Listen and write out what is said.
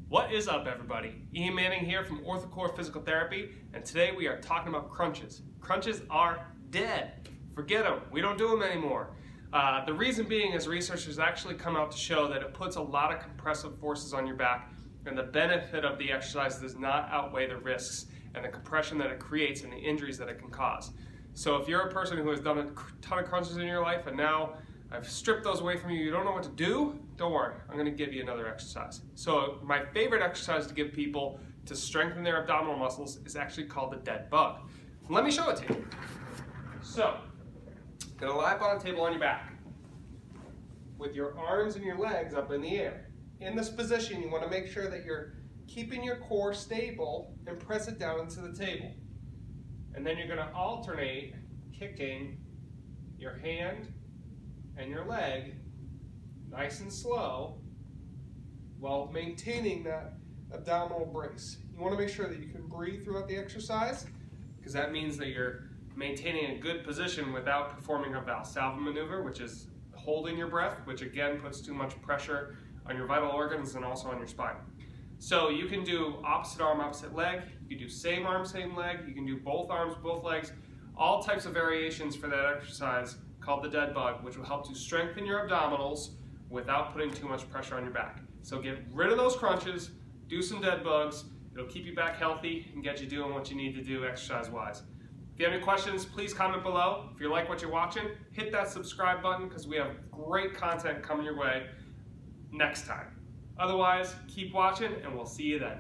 What is up, everybody? Ian Manning here from OrthoCore Physical Therapy, and today we are talking about crunches. Crunches are dead. Forget them. We don't do them anymore. The reason being is researchers actually come out to show that it puts a lot of compressive forces on your back, and the benefit of the exercise does not outweigh the risks and the compression that it creates and the injuries that it can cause. So if you're a person who has done a ton of crunches in your life and now I've stripped those away from you, you don't know what to do, don't worry, I'm going to give you another exercise. So my favorite exercise to give people to strengthen their abdominal muscles is actually called the dead bug. Let me show it to you. So, gonna lie up on a table on your back with your arms and your legs up in the air. In this position, you want to make sure that you're keeping your core stable and press it down into the table. And then you're going to alternate kicking your hand and your leg nice and slow while maintaining that abdominal brace. You want to make sure that you can breathe throughout the exercise, because that means that you're maintaining a good position without performing a Valsalva maneuver, which is holding your breath, which again puts too much pressure on your vital organs and also on your spine. So you can do opposite arm, opposite leg, you can do same arm, same leg, you can do both arms, both legs, all types of variations for that exercise called the dead bug, which will help to strengthen your abdominals without putting too much pressure on your back. So get rid of those crunches, do some dead bugs, it'll keep you back healthy and get you doing what you need to do exercise-wise. If you have any questions, please comment below. If you like what you're watching, hit that subscribe button because we have great content coming your way next time. Otherwise, keep watching and we'll see you then.